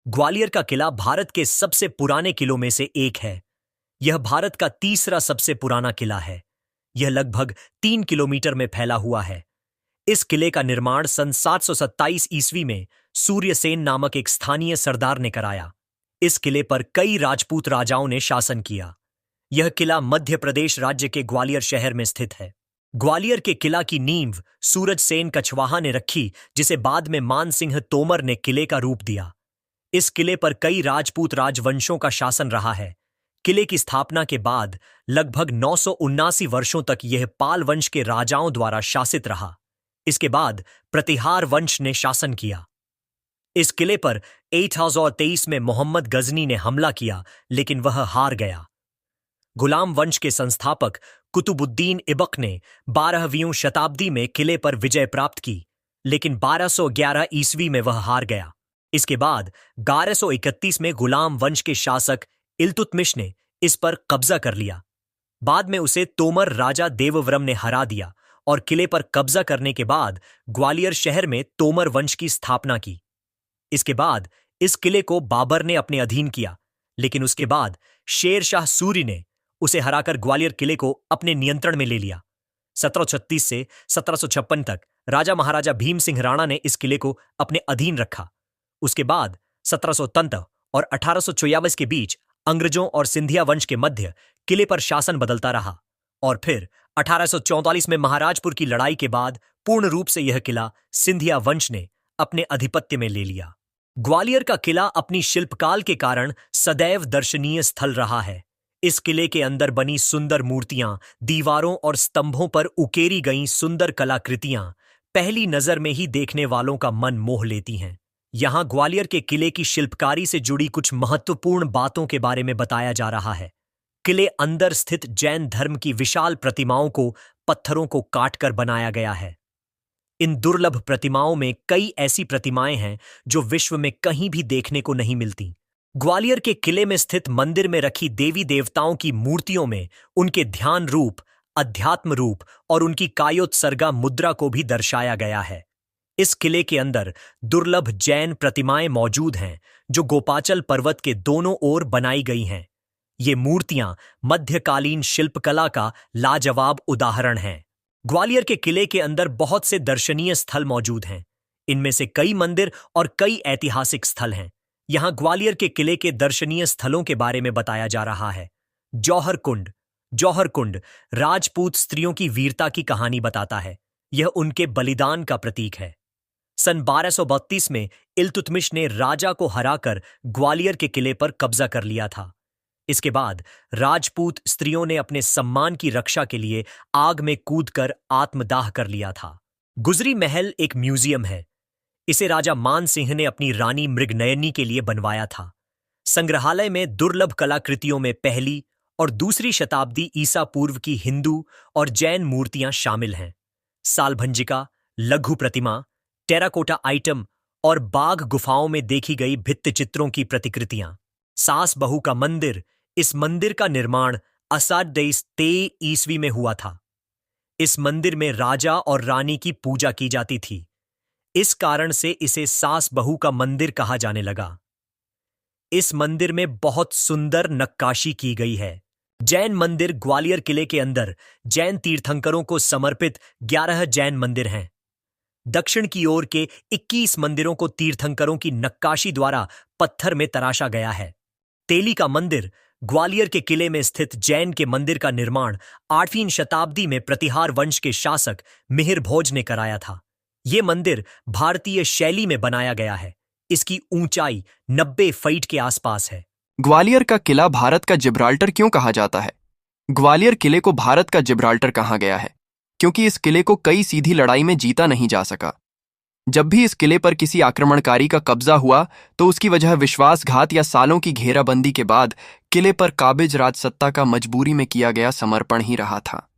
ग्वालियर का किला भारत के सबसे पुराने किलों में से एक है। यह भारत का तीसरा सबसे पुराना किला है। यह लगभग 3 किलोमीटर में फैला हुआ है। इस किले का निर्माण सन 727 ईस्वी में सूर्यसेन नामक एक स्थानीय सरदार ने कराया। इस किले पर कई राजपूत राजाओं ने शासन किया। यह किला मध्य प्रदेश राज्य के ग्वालियर शहर में स्थित है। ग्वालियर के किला की नींव सूरजसेन कछवाहा ने रखी, जिसे बाद में मानसिंह तोमर ने किले का रूप दिया। इस किले पर कई राजपूत राजवंशों का शासन रहा है। किले की स्थापना के बाद लगभग 979 वर्षों तक यह पाल वंश के राजाओं द्वारा शासित रहा। इसके बाद प्रतिहार वंश ने शासन किया। इस किले पर 8023 में मोहम्मद गजनी ने हमला किया, लेकिन वह हार गया। गुलाम वंश के संस्थापक कुतुबुद्दीन ऐबक ने 12वीं शताब्दी में किले पर विजय प्राप्त की, लेकिन 1211 ईस्वी में वह हार गया। इसके बाद 1131 में गुलाम वंश के शासक इल्तुतमिश ने इस पर कब्जा कर लिया। बाद में उसे तोमर राजा देवव्रम ने हरा दिया और किले पर कब्जा करने के बाद ग्वालियर शहर में तोमर वंश की स्थापना की। इसके बाद इस किले को बाबर ने अपने अधीन किया, लेकिन उसके बाद शेर शाह सूरी ने उसे हराकर ग्वालियर किले को अपने नियंत्रण में ले लिया। 1736 से 1756 तक राजा महाराजा भीम सिंह राणा ने इस किले को अपने अधीन रखा। उसके बाद 1733 और 1844 के बीच अंग्रेजों और सिंधिया वंश के मध्य किले पर शासन बदलता रहा और फिर 1844 में महाराजपुर की लड़ाई के बाद पूर्ण रूप से यह किला सिंधिया वंश ने अपने अधिपत्य में ले लिया। ग्वालियर का किला अपनी शिल्पकाल के कारण सदैव दर्शनीय स्थल रहा है। इस किले के अंदर बनी सुंदर मूर्तियां, दीवारों और स्तंभों पर उकेरी गई सुंदर कलाकृतियां पहली नजर में ही देखने वालों का मन मोह लेती हैं। यहां ग्वालियर के किले की शिल्पकारी से जुड़ी कुछ महत्वपूर्ण बातों के बारे में बताया जा रहा है। किले अंदर स्थित जैन धर्म की विशाल प्रतिमाओं को पत्थरों को काटकर बनाया गया है। इन दुर्लभ प्रतिमाओं में कई ऐसी प्रतिमाएं हैं जो विश्व में कहीं भी देखने को नहीं मिलती। ग्वालियर के किले में स्थित मंदिर में रखी देवी देवताओं की मूर्तियों में उनके ध्यान रूप, अध्यात्म रूप और उनकी कायोत्सर्गा मुद्रा को भी दर्शाया गया है। इस किले के अंदर दुर्लभ जैन प्रतिमाएं मौजूद हैं जो गोपाचल पर्वत के दोनों ओर बनाई गई हैं। ये मूर्तियां मध्यकालीन शिल्पकला का लाजवाब उदाहरण हैं। ग्वालियर के किले के अंदर बहुत से दर्शनीय स्थल मौजूद हैं। इनमें से कई मंदिर और कई ऐतिहासिक स्थल हैं। यहां ग्वालियर के किले के दर्शनीय स्थलों के बारे में बताया जा रहा है। जौहर कुंड। जौहर कुंड राजपूत स्त्रियों की वीरता की कहानी बताता है। यह उनके बलिदान का प्रतीक है। सन 1232 में इल्तुतमिश ने राजा को हराकर ग्वालियर के किले पर कब्जा कर लिया था। इसके बाद राजपूत स्त्रियों ने अपने सम्मान की रक्षा के लिए आग में कूदकर आत्मदाह कर लिया था। गुजरी महल एक म्यूजियम है। इसे राजा मान सिंह ने अपनी रानी मृगनयनी के लिए बनवाया था। संग्रहालय में दुर्लभ कलाकृतियों में पहली और दूसरी शताब्दी ईसा पूर्व की हिंदू और जैन मूर्तियां शामिल हैं। सालभंजिका, लघु प्रतिमा, टेराकोटा आइटम और बाघ गुफाओं में देखी गई भित्तिचित्रों की प्रतिकृतियां। सास बहू का मंदिर। इस मंदिर का निर्माण असाढ़-23 ईस्वी में हुआ था। इस मंदिर में राजा और रानी की पूजा की जाती थी। इस कारण से इसे सास बहू का मंदिर कहा जाने लगा। इस मंदिर में बहुत सुंदर नक्काशी की गई है। जैन मंदिर। ग्वालियर किले के अंदर जैन तीर्थंकरों को समर्पित 11 जैन मंदिर हैं। दक्षिण की ओर के 21 मंदिरों को तीर्थंकरों की नक्काशी द्वारा पत्थर में तराशा गया है। तेली का मंदिर। ग्वालियर के किले में स्थित जैन के मंदिर का निर्माण 8वीं शताब्दी में प्रतिहार वंश के शासक मिहिर भोज ने कराया था। यह मंदिर भारतीय शैली में बनाया गया है। इसकी ऊंचाई 90 फीट के आसपास है। ग्वालियर का किला भारत का जिब्राल्टर क्यों कहा जाता है? ग्वालियर किले को भारत का जिब्राल्टर कहा गया है क्योंकि इस किले को कई सीधी लड़ाई में जीता नहीं जा सका। जब भी इस किले पर किसी आक्रमणकारी का कब्जा हुआ तो उसकी वजह विश्वासघात या सालों की घेराबंदी के बाद किले पर काबिज राजसत्ता का मजबूरी में किया गया समर्पण ही रहा था।